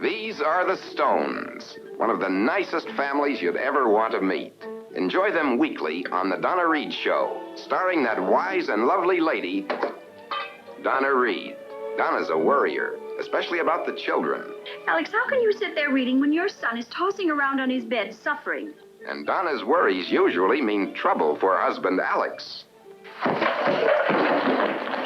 These are the Stones, one of the nicest families you'd ever want to meet. Enjoy them weekly on The Donna Reed Show, starring that wise and lovely lady, Donna Reed. Donna's a worrier, especially about the children. Alex, how can you sit there reading when your son is tossing around on his bed suffering? And Donna's worries usually mean trouble for husband Alex.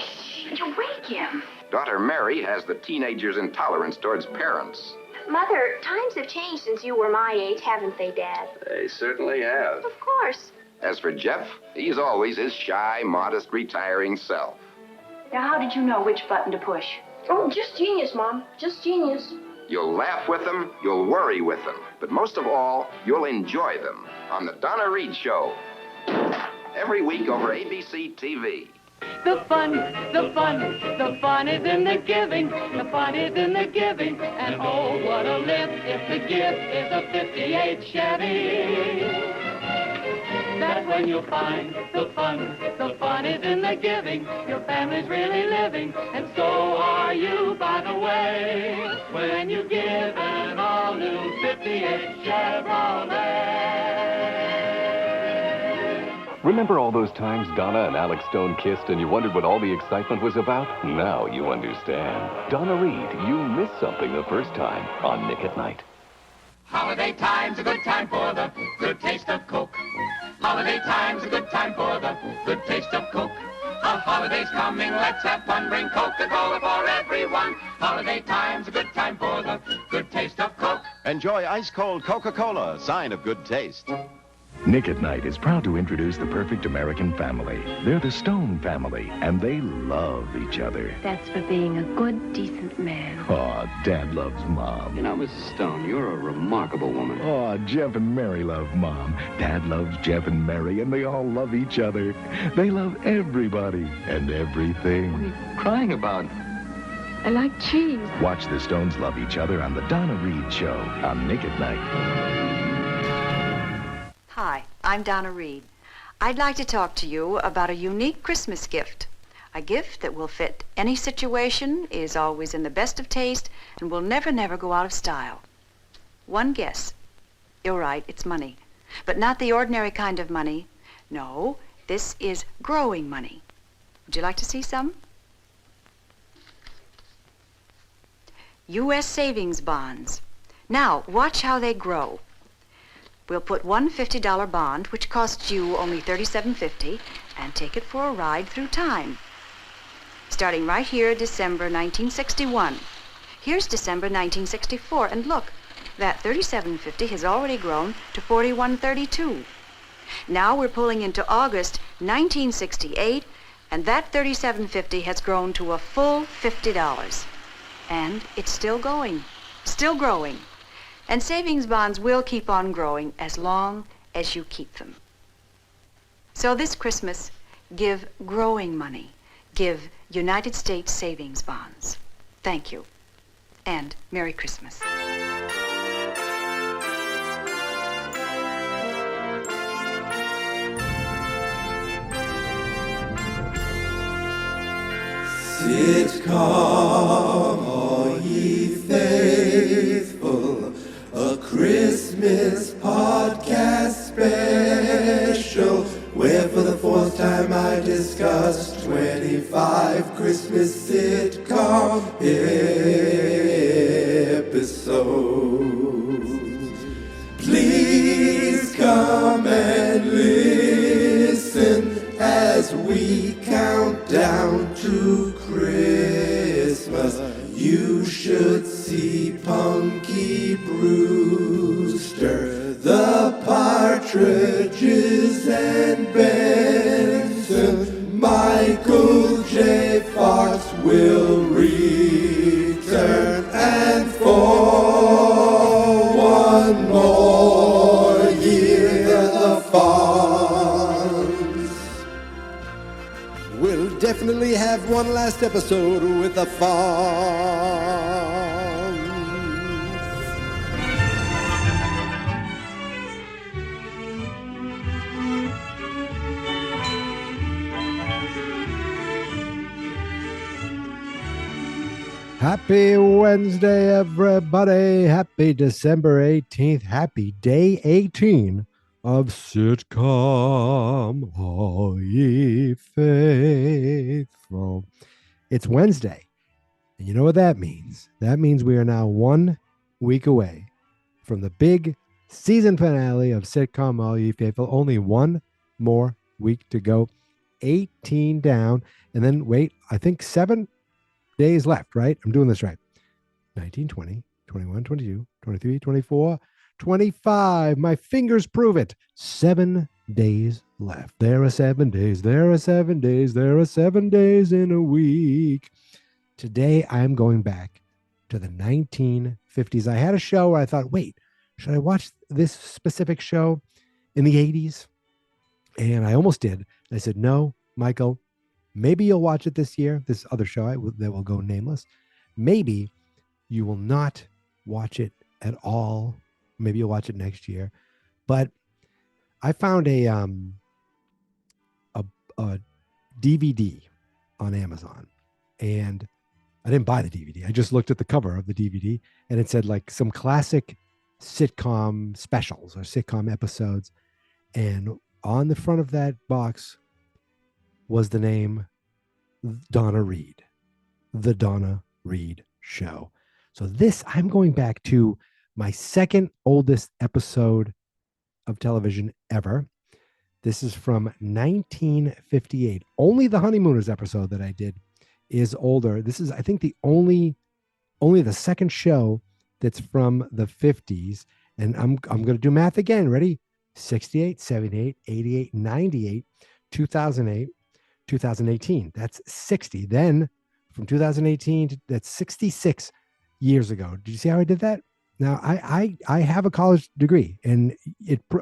Shh, you wake him. Daughter Mary has the teenager's intolerance towards parents. Mother, times have changed since you were my age, haven't they, Dad? They certainly have. Of course. As for Jeff, he's always his shy, modest, retiring self. Now, how did you know which button to push? Oh, just genius, Mom. Just genius. You'll laugh with them, you'll worry with them, but most of all, you'll enjoy them on The Donna Reed Show. Every week over ABC TV. The fun is in the giving. The fun is in the giving. And oh, what a lift if the gift is a 58 Chevy. That's when you'll find the fun is in the giving. Your family's really living, and so are you, by the way, when you give an all-new 58 Chevrolet. Remember all those times Donna and Alex Stone kissed and you wondered what all the excitement was about? Now you understand. Donna Reed, you missed something the first time on Nick at Night. Holiday time's a good time for the good taste of Coke. Holiday time's a good time for the good taste of Coke. A holiday's coming, let's have fun, bring Coca-Cola for everyone. Holiday time's a good time for the good taste of Coke. Enjoy ice-cold Coca-Cola, a sign of good taste. Nick at Night is proud to introduce the perfect American family. They're the Stone family, and they love each other. That's for being a good, decent man. Aw, Dad loves Mom. You know, Mrs. Stone, you're a remarkable woman. Aw, Jeff and Mary love Mom. Dad loves Jeff and Mary, and they all love each other. They love everybody and everything. What are you crying about? I like cheese. Watch the Stones love each other on The Donna Reed Show on Nick at Night. Hi, I'm Donna Reed. I'd like to talk to you about a unique Christmas gift. A gift that will fit any situation, is always in the best of taste, and will never go out of style. One guess. You're right, it's money. But not the ordinary kind of money. No, this is growing money. Would you like to see some? U.S. savings bonds. Now, watch how they grow. We'll put one $50 bond, which costs you only $37.50, and take it for a ride through time. Starting right here, December 1961. Here's December 1964, and look, that $37.50 has already grown to $41.32. Now we're pulling into August 1968, and that $37.50 has grown to a full $50. And it's still going, still growing. And savings bonds will keep on growing as long as you keep them. So this Christmas, give growing money. Give United States savings bonds. Thank you. And Merry Christmas. Sitcom, all ye faithful, a Christmas podcast special, where for the fourth time I discuss 25 Christmas sitcom episodes. Please come and listen as we count down to Christmas. You should see Punky Brewster, the Partridges and Benson. Michael J. Fox will return, and for one more year the Fonz will definitely have one last episode with the Fonz. Happy Wednesday, everybody. Happy December 18th. Happy day 18 of Sitcom. All ye faithful. It's Wednesday. And you know what that means? That means we are now 1 week away from the big season finale of Sitcom All Ye Faithful. Only one more week to go. 18 down. And then, wait, I think 7 days left, right? I'm doing this right. 19, 20, 21, 22, 23, 24, 25. My fingers prove it. 7 days left. There are 7 days. There are 7 days. There are 7 days in a week. Today, I'm going back to the 1950s. I had a show where I thought, wait, should I watch this specific show in the 80s? And I almost did. I said, no, Michael, maybe you'll watch it this year, this other show that will go nameless. Maybe you will not watch it at all. Maybe you'll watch it next year. But I found a DVD on Amazon, and I didn't buy the DVD. I just looked at the cover of the DVD, and it said like some classic sitcom specials or sitcom episodes. And on the front of that box was the name Donna Reed, The Donna Reed Show. So this, I'm going back to my second oldest episode of television ever. This is from 1958. Only the Honeymooners episode that I did is older. This is, I think, the only the second show that's from the 50s. And I'm going to do math again. Ready? 68, 78, 88, 98, 2008, 2018. That's 60. Then from 2018 to, that's 66 years ago. Did you see how I did that? Now I have a college degree, and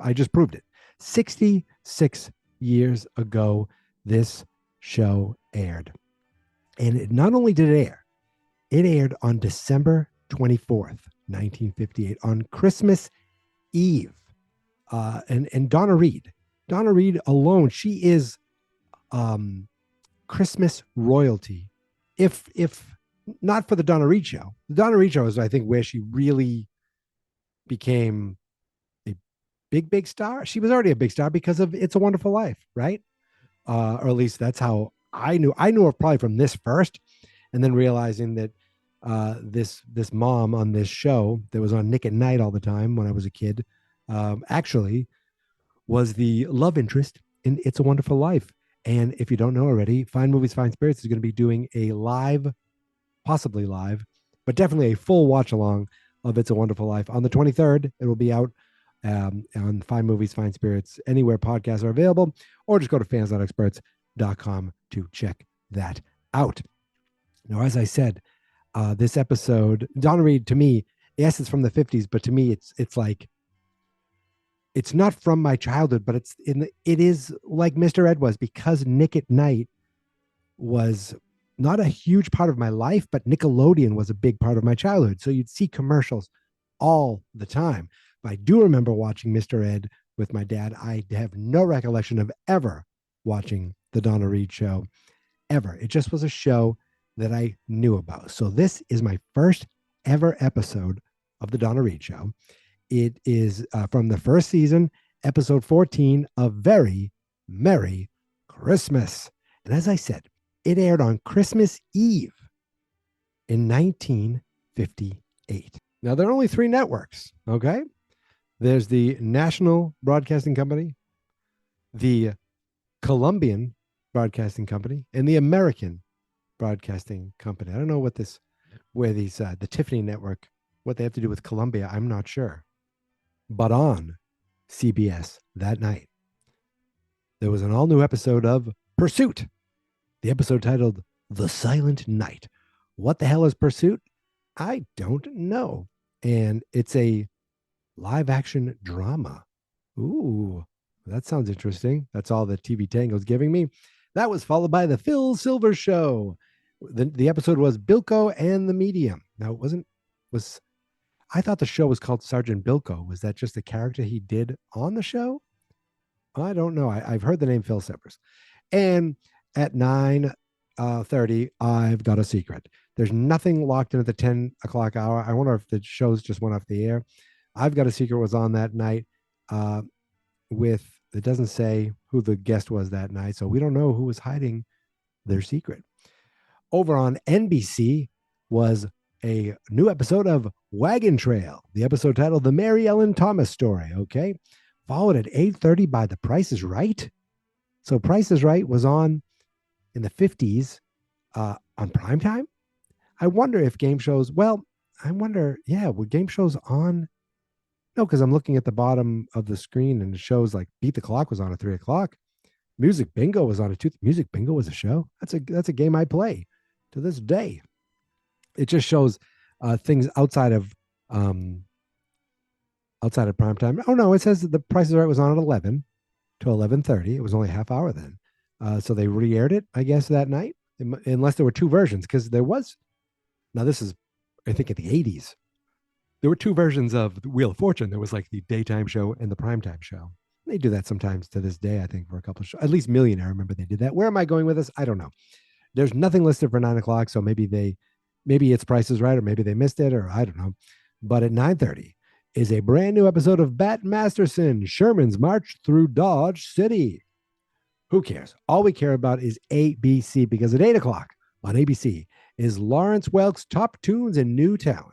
I just proved it. 66 years ago, this show aired. And it not only did it air, it aired on December 24th, 1958, on Christmas Eve. And Donna Reed alone, she is Christmas royalty. If not for the Donna Reed Show. The Donna Reed Show is, I think, where she really became a big star. She was already a big star because of It's a Wonderful Life, right? Or at least that's how I knew. I knew her probably from this first, and then realizing that this mom on this show that was on Nick at Night all the time when I was a kid actually was the love interest in It's a Wonderful Life. And if you don't know already, Fine Movies, Fine Spirits is going to be doing a live, possibly live, but definitely a full watch along of It's a Wonderful Life. On the 23rd, it will be out on Fine Movies, Fine Spirits, anywhere podcasts are available, or just go to fans.experts.com to check that out. Now, as I said, this episode, Donna Reed, to me, yes, it's from the 50s, but to me, it's like, it's not from my childhood, but it is like Mr. Ed was, because Nick at Night was not a huge part of my life, but Nickelodeon was a big part of my childhood. So you'd see commercials all the time. But I do remember watching Mr. Ed with my dad. I have no recollection of ever watching the Donna Reed Show, ever. It just was a show that I knew about. So this is my first ever episode of the Donna Reed Show. It is from the first season, episode 14, A Very Merry Christmas. And as I said, it aired on Christmas Eve in 1958. Now, there are only 3 networks, okay? There's the National Broadcasting Company, the Colombian Broadcasting Company, and the American Broadcasting Company. I don't know where these, the Tiffany Network, what they have to do with Columbia, I'm not sure. But on CBS that night, there was an all-new episode of Pursuit, the episode titled The Silent Night. What the hell is Pursuit? I don't know. And it's a live-action drama. Ooh, that sounds interesting. That's all the TV Tango's giving me. That was followed by The Phil Silver Show. The episode was Bilko and the Medium. Now, I thought the show was called Sergeant Bilko. Was that just a character he did on the show? I don't know. I've heard the name Phil Severs. And at 9:30, I've Got a Secret. There's nothing locked in at the 10 o'clock hour. I wonder if the shows just went off the air. I've Got a Secret was on that night. With it doesn't say who the guest was that night, so we don't know who was hiding their secret. Over on NBC was a new episode of Wagon Trail, the episode titled The Mary Ellen Thomas Story, okay? Followed at 8:30 by The Price is Right. So Price is Right was on in the 50s on primetime. I wonder if game shows, were game shows on? No, because I'm looking at the bottom of the screen and it shows like Beat the Clock was on at 3 o'clock. Music Bingo was on at 2. Music Bingo was a show. That's a game I play to this day. It just shows things outside of prime time. Oh no, it says that The Price is Right was on at 11 to 11:30. It was only a half hour then. So they re-aired it, I guess, that night, unless there were two versions, because there was. Now this is, I think, in the 80s. There were two versions of the Wheel of Fortune. There was like the daytime show and the primetime show. They do that sometimes to this day, I think, for a couple of shows. At least Millionaire, I remember they did that. Where am I going with this? I don't know. There's nothing listed for 9 o'clock, so maybe it's Price is Right, or maybe they missed it, or I don't know. But at 9:30 is a brand new episode of Bat Masterson, Sherman's March Through Dodge City. Who cares? All we care about is ABC, because at 8 o'clock on ABC is Lawrence Welk's Top Tunes and New Talent.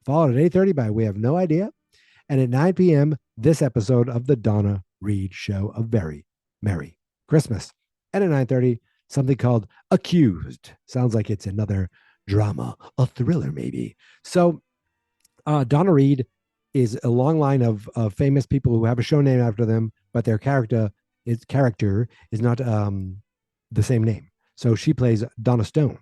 Followed at 8:30 by We Have No Idea. And at 9 p.m., this episode of the Donna Reed Show, A Very Merry Christmas. And at 9:30, something called Accused. Sounds like it's another drama, a thriller maybe. So Donna Reed is a long line of famous people who have a show named after them, but their character is not the same name. So she plays Donna Stone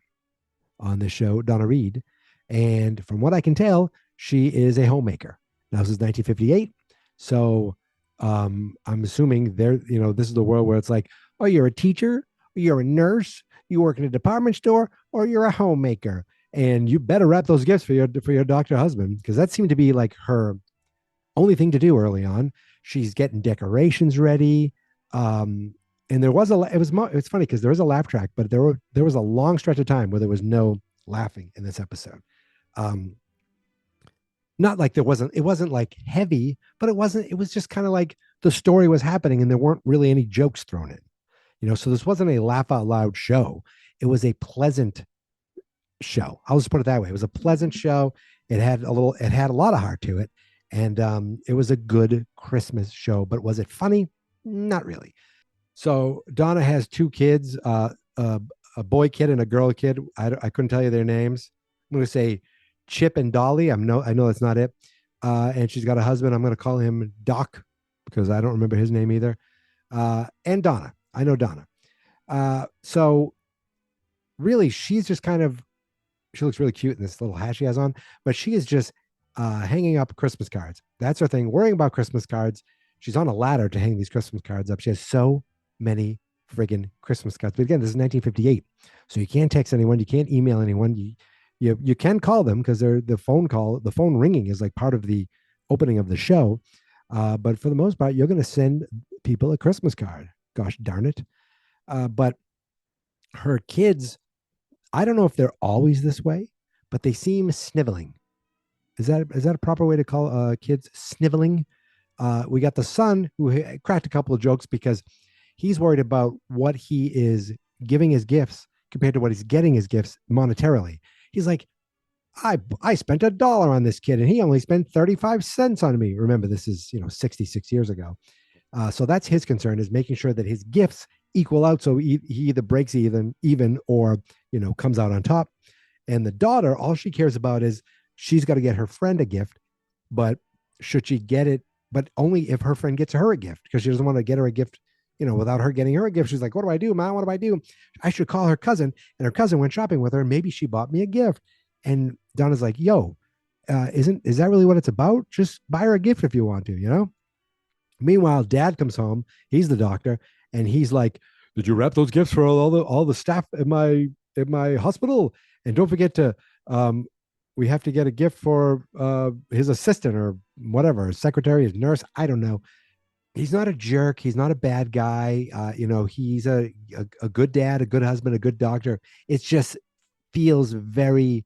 on this show, Donna Reed. And from what I can tell, she is a homemaker. Now, this is 1958. So I'm assuming this is the world where it's like, oh, you're a teacher, you're a nurse, you work in a department store, or you're a homemaker. And you better wrap those gifts for your doctor husband, because that seemed to be like her only thing to do early on. She's getting decorations ready. And there was it's funny because there was a laugh track, but there was a long stretch of time where there was no laughing in this episode. Not like it wasn't like heavy, but it was just kind of like the story was happening and there weren't really any jokes thrown in, so this wasn't a laugh out loud show. It was a pleasant show. I'll just put it that way. It was a pleasant show. It had a lot of heart to it. And it was a good Christmas show, but was it funny? Not really. So Donna has two kids, a boy kid and a girl kid. I couldn't tell you their names. I'm going to say Chip and Dolly. I know that's not it. And she's got a husband. I'm going to call him Doc because I don't remember his name either. And Donna. I know Donna. So really, she's just she looks really cute in this little hat she has on, but she is just hanging up Christmas cards. That's her thing, worrying about Christmas cards. She's on a ladder to hang these Christmas cards up. She has so many friggin' Christmas cards. But again, this is 1958. So you can't text anyone. You can't email anyone. You can call them because the phone ringing is like part of the opening of the show. But for the most part, you're going to send people a Christmas card. Gosh darn it. But her kids, I don't know if they're always this way, but they seem sniveling. Is that a proper way to call kids sniveling? We got the son who cracked a couple of jokes because he's worried about what he is giving his gifts compared to what he's getting his gifts monetarily. He's like, I spent $1 on this kid and he only spent 35 cents on me. Remember, this is 66 years ago. So that's his concern, is making sure that his gifts equal out. So he either breaks even or, comes out on top. And the daughter, all she cares about is she's got to get her friend a gift, but should she get it, but only if her friend gets her a gift, because she doesn't want to get her a gift, without her getting her a gift. She's like, what do I do, Mom? What do I do? I should call her cousin. And her cousin went shopping with her and maybe she bought me a gift. And Donna's like, yo, is that really what it's about? Just buy her a gift if you want to, Meanwhile, Dad comes home. He's the doctor. And he's like, did you wrap those gifts for all the staff at my hospital? And don't forget to, we have to get a gift for his assistant or whatever, his secretary, his nurse. I don't know. He's not a jerk. He's not a bad guy. He's a good dad, a good husband, a good doctor. It's just feels very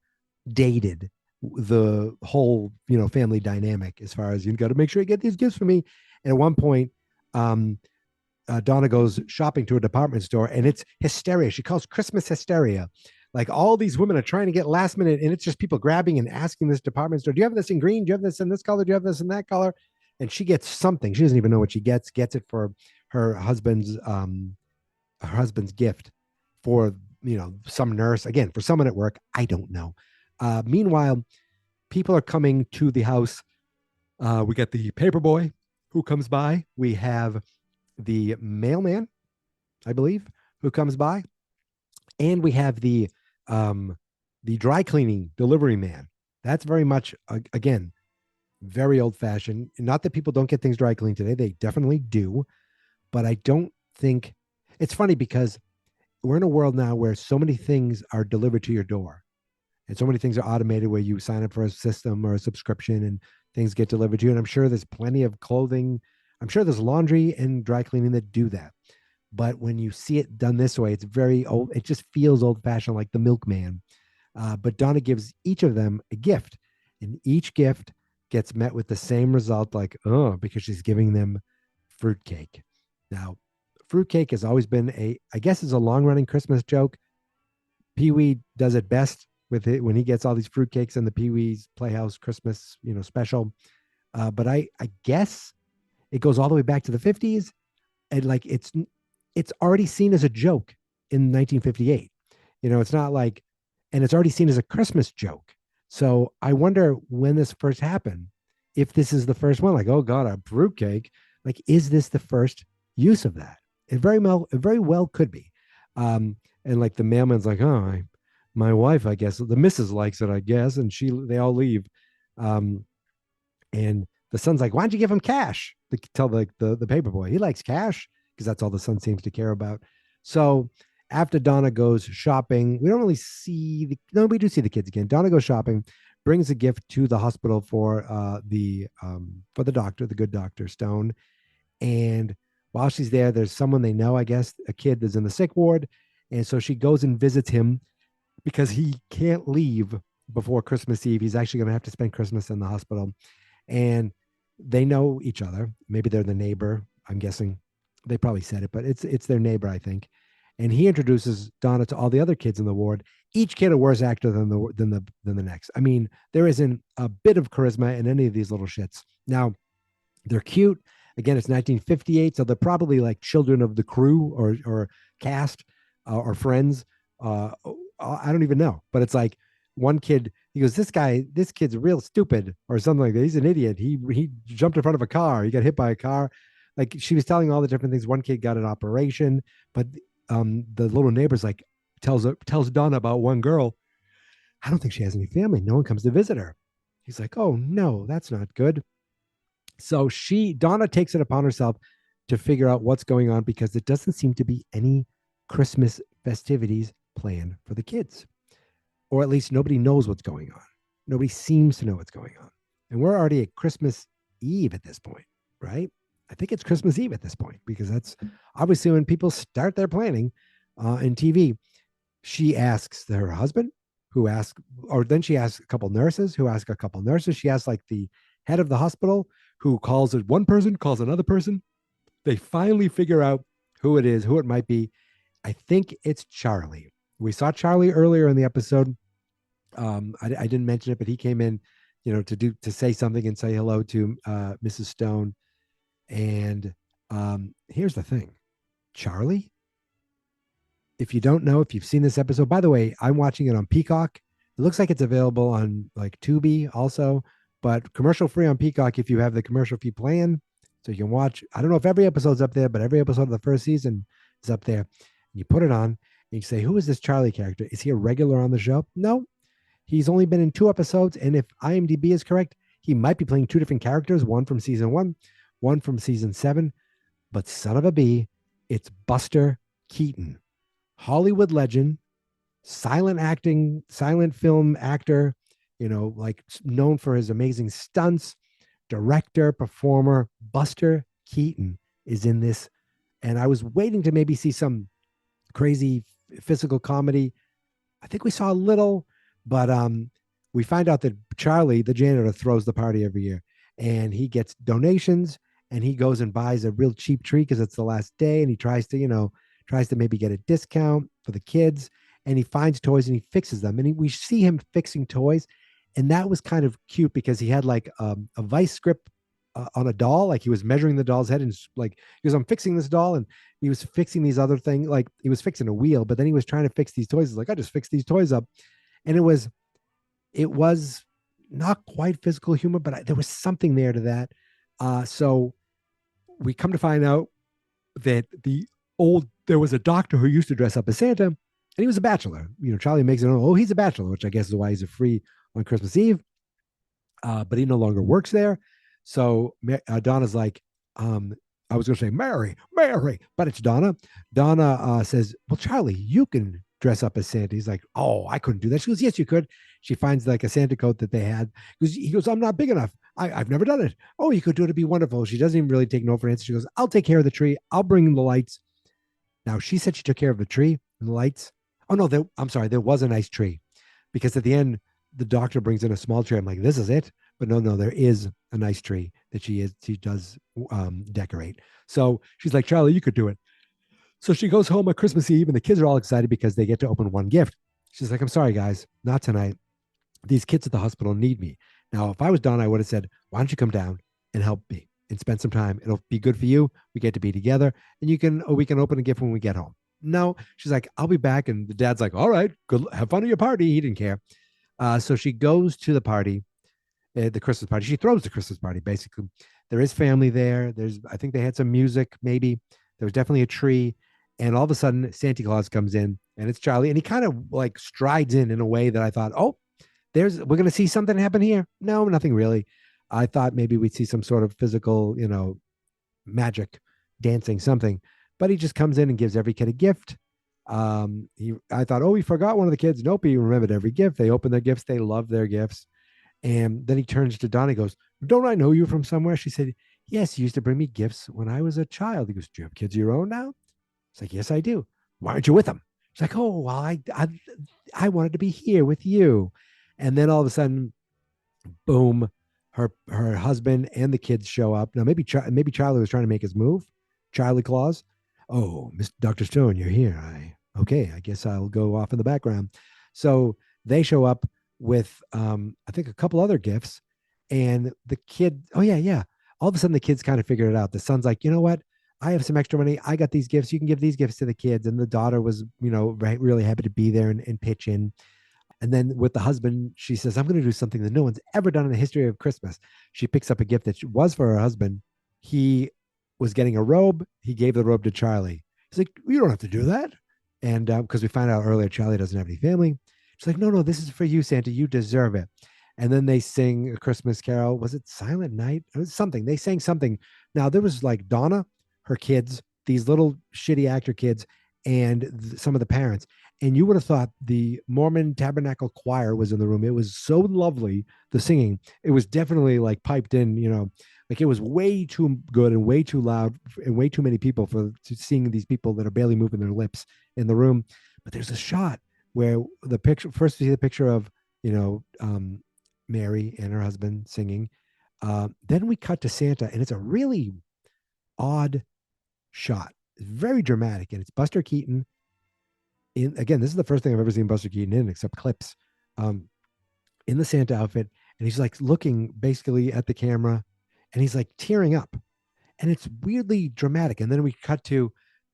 dated. The whole, family dynamic, as far as you got to make sure you get these gifts for me. And at one point, Donna goes shopping to a department store, and it's hysteria. She calls Christmas hysteria. Like all these women are trying to get last minute, and it's just people grabbing and asking this department store, "Do you have this in green? Do you have this in this color? Do you have this in that color?" And she gets something. She doesn't even know what she gets. Gets it for her husband's gift for some nurse, again, for someone at work. I don't know. Meanwhile, people are coming to the house. We got the paper boy who comes by. We have the mailman, I believe, who comes by, and we have the dry cleaning delivery man. That's very much, again, very old fashioned. Not that people don't get things dry cleaned today. They definitely do. But I don't think it's funny, because we're in a world now where so many things are delivered to your door, and so many things are automated where you sign up for a system or a subscription and things get delivered to you. And I'm sure there's plenty of clothing. I'm sure there's laundry and dry cleaning that do that. But when you see it done this way, it's very old. It just feels old fashioned, like the milkman. But Donna gives each of them a gift, and each gift gets met with the same result, like, oh, because she's giving them fruitcake. Now, fruitcake has always been I guess it's a long running Christmas joke. Pee-wee does it best with it when he gets all these fruitcakes in the Pee-wee's Playhouse Christmas, special. But I guess it goes all the way back to the 50s. And like, it's already seen as a joke in 1958. It's not like, and it's already seen as a Christmas joke. So I wonder when this first happened, if this is the first one, like, oh God, a fruitcake. Like, is this the first use of that? It very well could be. And like the mailman's like, oh, my wife, I guess the missus likes it, I guess. And they all leave. And the son's like, why don't you give him cash? Tell the paper boy, he likes cash, because that's all the son seems to care about. So after Donna goes shopping, we don't really see we do see the kids again. Donna goes shopping, brings a gift to the hospital for the doctor, the good Dr. Stone. And while she's there, there's someone they know, I guess, a kid that's in the sick ward. And so she goes and visits him, because he can't leave before Christmas Eve. He's actually going to have to spend Christmas in the hospital. And they know each other. Maybe they're the neighbor. I'm guessing they probably said it, but it's their neighbor, I think. And he introduces Donna to all the other kids in the ward. Each kid a worse actor than the next. I mean, there isn't a bit of charisma in any of these little shits. Now, they're cute. Again, it's 1958, so they're probably like children of the crew or cast or friends. I don't even know, but it's like one kid, he goes, this kid's real stupid or something like that. He's an idiot. He jumped in front of a car. He got hit by a car. Like, she was telling all the different things. One kid got an operation, but the little neighbor's like, tells Donna about one girl. I don't think she has any family. No one comes to visit her. He's like, oh no, that's not good. So Donna takes it upon herself to figure out what's going on, because there doesn't seem to be any Christmas festivities planned for the kids, or at least nobody knows what's going on. Nobody seems to know what's going on. And we're already at Christmas Eve at this point, right? I think it's Christmas Eve at this point, because that's obviously when people start their planning in TV. She asks her husband, then she asks a couple nurses who ask a couple nurses. She asks like the head of the hospital, who calls it one person, calls another person. They finally figure out who it is, who it might be. I think it's Charlie. We saw Charlie earlier in the episode. I didn't mention it, but he came in, to say something and say hello to Mrs. Stone. And here's the thing, Charlie, if you don't know, if you've seen this episode, by the way, I'm watching it on Peacock. It looks like it's available on like Tubi also, but commercial free on Peacock if you have the commercial free plan. So you can watch, I don't know if every episode's up there, but every episode of the first season is up there. You put it on and you say, who is this Charlie character? Is he a regular on the show? No, he's only been in 2 episodes. And if IMDb is correct, he might be playing 2 different characters, one from season 1, one from season 7. But son of a bee, it's Buster Keaton, Hollywood legend, silent film actor, like known for his amazing stunts, director, performer. Buster Keaton is in this. And I was waiting to maybe see some crazy physical comedy. I think we saw a little, but we find out that Charlie, the janitor, throws the party every year, and he gets donations, and he goes and buys a real cheap tree because it's the last day, and he tries to, tries to maybe get a discount for the kids, and he finds toys and he fixes them, and we see him fixing toys, and that was kind of cute because he had like a vice grip on a doll, like he was measuring the doll's head, and like he was, I'm fixing this doll, and he was fixing these other things, like he was fixing a wheel, but then he was trying to fix these toys. He's like, I just fixed these toys up, and it was not quite physical humor, but there was something there to that. So we come to find out that there was a doctor who used to dress up as Santa, and he was a bachelor. Charlie makes it known, oh, he's a bachelor, which I guess is why he's a free on Christmas Eve. But he no longer works there. So Donna's like, I was going to say Mary, but it's Donna. Donna says, well, Charlie, you can dress up as Santa. He's like, oh, I couldn't do that. She goes, yes, you could. She finds like a Santa coat that they had. He goes, I'm not big enough. I've never done it. Oh, you could do it. It'd be wonderful. She doesn't even really take no for an answer. She goes, I'll take care of the tree. I'll bring the lights. Now, she said she took care of the tree and the lights. Oh, no, I'm sorry. There was a nice tree because at the end, the doctor brings in a small tree. I'm like, this is it. But no, there is a nice tree that she does decorate. So she's like, Charlie, you could do it. So she goes home on Christmas Eve, and the kids are all excited because they get to open one gift. She's like, I'm sorry, guys, not tonight. These kids at the hospital need me. Now, if I was Donna, I would have said, why don't you come down and help me and spend some time? It'll be good for you. We get to be together, and we can open a gift when we get home. No, she's like, I'll be back. And the dad's like, all right, good, have fun at your party. He didn't care. So she goes to the party, the Christmas party. She throws the Christmas party, basically. There is family there. I think they had some music, maybe. There was definitely a tree. And all of a sudden, Santa Claus comes in, and it's Charlie. And he kind of like strides in a way that I thought, oh, we're going to see something happen here. No, nothing really. I thought maybe we'd see some sort of physical, magic, dancing, something. But he just comes in and gives every kid a gift. I thought, oh, he forgot one of the kids. Nope, he remembered every gift. They opened their gifts. They loved their gifts. And then he turns to Donna and goes, don't I know you from somewhere? She said, yes, you used to bring me gifts when I was a child. He goes, do you have kids of your own now? It's like, yes, I do. Why aren't you with them? She's like, oh, well, I wanted to be here with you. And then all of a sudden, boom, her husband and the kids show up. Now, maybe Charlie was trying to make his move. Charlie Claus. Oh, Mr. Dr. Stone, you're here. Okay, I guess I'll go off in the background. So they show up with, I think, a couple other gifts. And the kid, oh, yeah. All of a sudden, the kids kind of figured it out. The son's like, you know what? I have some extra money. I got these gifts. You can give these gifts to the kids. And the daughter was, really happy to be there and pitch in. And then with the husband, she says, I'm going to do something that no one's ever done in the history of Christmas. She picks up a gift that was for her husband. He was getting a robe. He gave the robe to Charlie. He's like, you don't have to do that. And because we found out earlier, Charlie doesn't have any family. She's like, no, this is for you, Santa. You deserve it. And then they sing a Christmas carol. Was it Silent Night? It was something. They sang something. Now, there was like Donna, her kids, these little shitty actor kids, and some of the parents. And you would have thought the Mormon Tabernacle Choir was in the room. It was so lovely, the singing. It was definitely like piped in, like it was way too good and way too loud and way too many people to seeing these people that are barely moving their lips in the room. But there's a shot where the picture, first we see the picture of, Mary and her husband singing. Then we cut to Santa, and it's a really odd shot. It's very dramatic, and it's Buster Keaton. Again, this is the first thing I've ever seen Buster Keaton in, except clips, in the Santa outfit, and he's like looking basically at the camera, and he's like tearing up, and it's weirdly dramatic. And then we cut to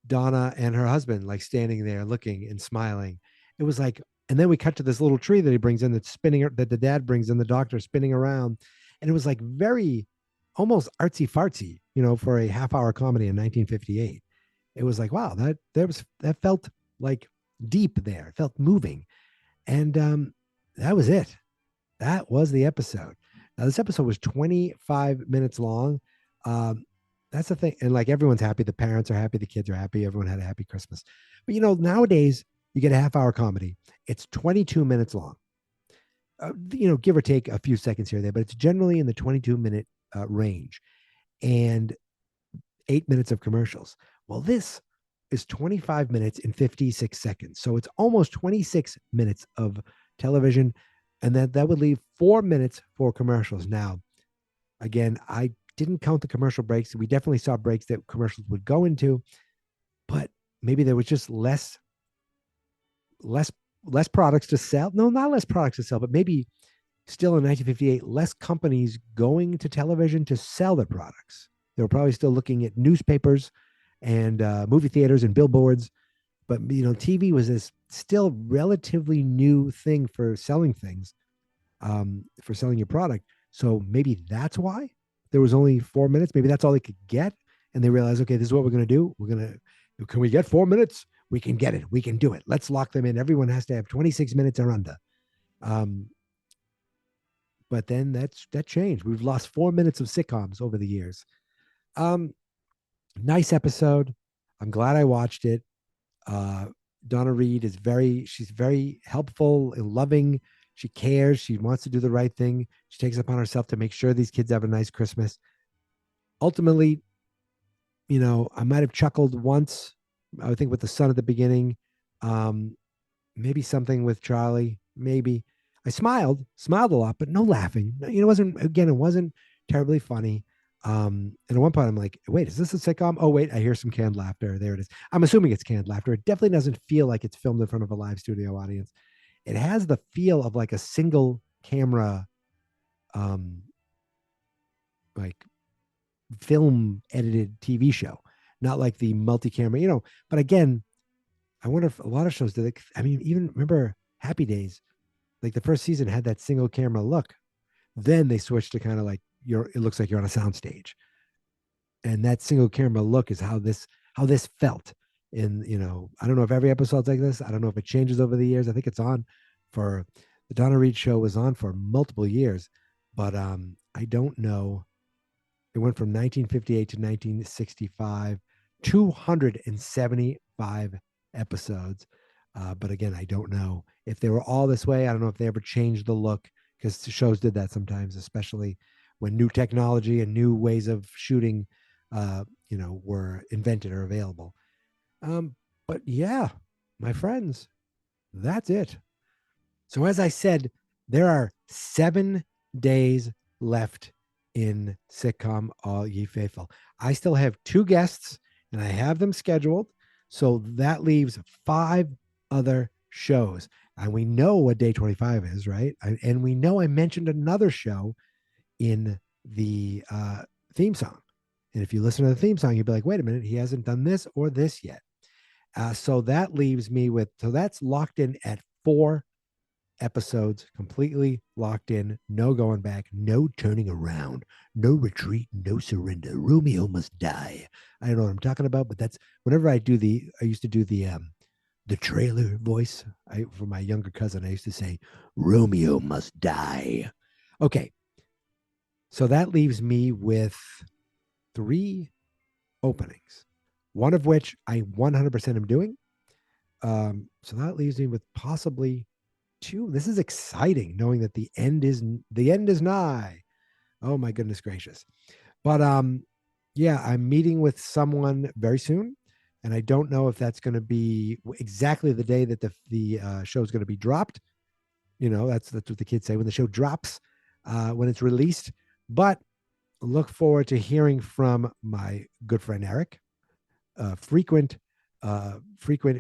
Donna and her husband like standing there looking and smiling. It was like, and then we cut to this little tree that he brings in that's spinning, that the dad brings in, the doctor spinning around, and it was like very almost artsy fartsy, for a half-hour comedy in 1958. It was like, wow, that felt like deep there. It felt moving. And that was it. That was the episode. Now, this episode was 25 minutes long. That's the thing. And like everyone's happy. The parents are happy. The kids are happy. Everyone had a happy Christmas. But, nowadays you get a half-hour comedy. It's 22 minutes long. Give or take a few seconds here or there, but it's generally in the 22-minute range. And 8 minutes of commercials. Well, this is 25 minutes and 56 seconds. So it's almost 26 minutes of television. And that would leave 4 minutes for commercials. Now, again, I didn't count the commercial breaks. We definitely saw breaks that commercials would go into, but maybe there was just less products to sell. No, not less products to sell, but maybe still in 1958, less companies going to television to sell their products. They were probably still looking at newspapers and movie theaters and billboards. But, TV was this still relatively new thing for selling things, for selling your product. So maybe that's why there was only 4 minutes. Maybe that's all they could get. And they realized, okay, this is what we're going to do. Can we get 4 minutes? We can get it. We can do it. Let's lock them in. Everyone has to have 26 minutes or under. But then that changed. We've lost 4 minutes of sitcoms over the years. Nice episode. I'm glad I watched it. Donna Reed she's very helpful and loving. She cares. She wants to do the right thing. She takes it upon herself to make sure these kids have a nice Christmas. Ultimately, I might have chuckled once, I think with the son at the beginning. Maybe something with Charlie. Maybe I smiled a lot, but no laughing. It wasn't terribly funny. And at one point I'm like, wait, is this a sitcom? Oh, wait, I hear some canned laughter. There it is. I'm assuming it's canned laughter. It definitely doesn't feel like it's filmed in front of a live studio audience. It has the feel of like a single camera, like film edited TV show, not like the multi-camera, but again, I wonder if a lot of shows even remember Happy Days, like the first season had that single camera look. Then they switched to kind of like it looks like you're on a soundstage. And that single camera look is how this felt. And, I don't know if every episode's like this. I don't know if it changes over the years. I think it's on for the Donna Reed show was on for multiple years, but I don't know. It went from 1958 to 1965, 275 episodes. But again, I don't know if they were all this way. I don't know if they ever changed the look, because the shows did that sometimes, especially when new technology and new ways of shooting, were invented or available. But yeah, my friends, that's it. So as I said, there are 7 days left in sitcom All Ye Faithful. I still have 2 guests and I have them scheduled. So that leaves 5 other shows. And we know what day 25 is, right? And we know I mentioned another show in the theme song. And if you listen to the theme song, you'll be like, wait a minute, he hasn't done this or this yet. So that leaves me so that's locked in at 4 episodes, completely locked in, no going back, no turning around, no retreat, no surrender. Romeo must die. I don't know what I'm talking about, but that's whenever I used to do the trailer voice. For my younger cousin, I used to say, Romeo must die. Okay. So that leaves me with 3 openings, one of which I 100% am doing. So that leaves me with possibly 2. This is exciting, knowing that the end is nigh. Oh my goodness gracious. But yeah, I'm meeting with someone very soon, and I don't know if that's going to be exactly the day that the show is going to be dropped. That's what the kids say when the show drops, when it's released. But look forward to hearing from my good friend Eric, frequent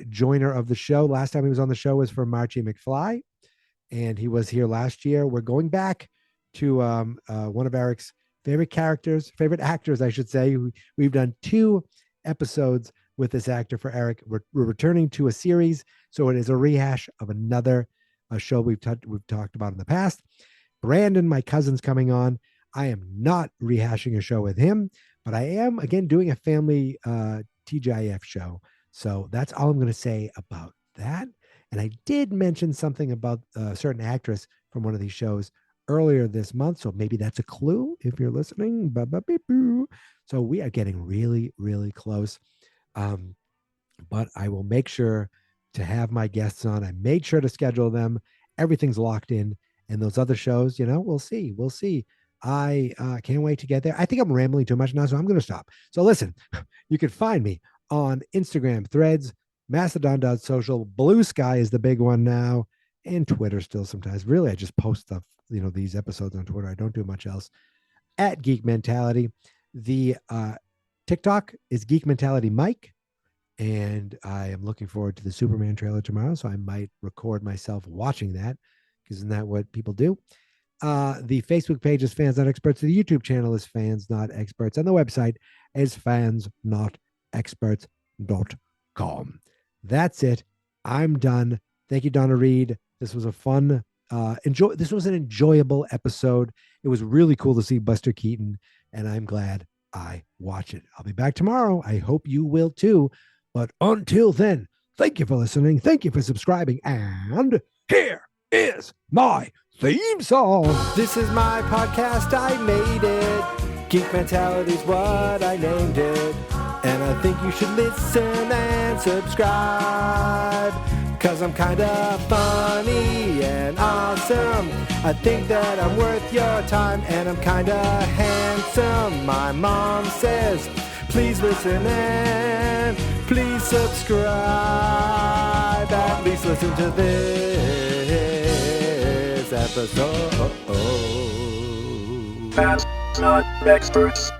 joiner of the show. Last time he was on the show was for Margie McFly, and he was here last year. We're going back to one of Eric's favorite actors, I should say. We've done 2 episodes with this actor for Eric. We're returning to a series, so it is a rehash of another show we've talked about in the past. Brandon, my cousin's coming on. I am not rehashing a show with him, but I am, again, doing a family TGIF show. So that's all I'm going to say about that. And I did mention something about a certain actress from one of these shows earlier this month. So maybe that's a clue if you're listening. So we are getting really, really close. But I will make sure to have my guests on. I made sure to schedule them. Everything's locked in. And those other shows, we'll see. I can't wait to get there. I think I'm rambling too much now, so I'm going to stop. So listen, you can find me on Instagram, Threads, Mastodon.social. Blue Sky is the big one now, and Twitter still sometimes. Really, I just post stuff, these episodes on Twitter. I don't do much else. At Geek Mentality. The TikTok is Geek Mentality Mike. And I am looking forward to the Superman trailer tomorrow, so I might record myself watching that, because isn't that what people do? The Facebook page is Fans Not Experts. The YouTube channel is Fans Not Experts. And the website is fansnotexperts.com. That's it. I'm done. Thank you, Donna Reed. This was a fun, this was an enjoyable episode. It was really cool to see Buster Keaton, and I'm glad I watched it. I'll be back tomorrow. I hope you will too. But until then, thank you for listening. Thank you for subscribing. And here is my theme song. This is my podcast. I made it. Geek Mentality's what I named it. And I think you should listen and subscribe, 'cause I'm kind of funny and awesome. I think that I'm worth your time, and I'm kind of handsome. My mom says, please listen and please subscribe. At least listen to this episode. Fans Not Experts.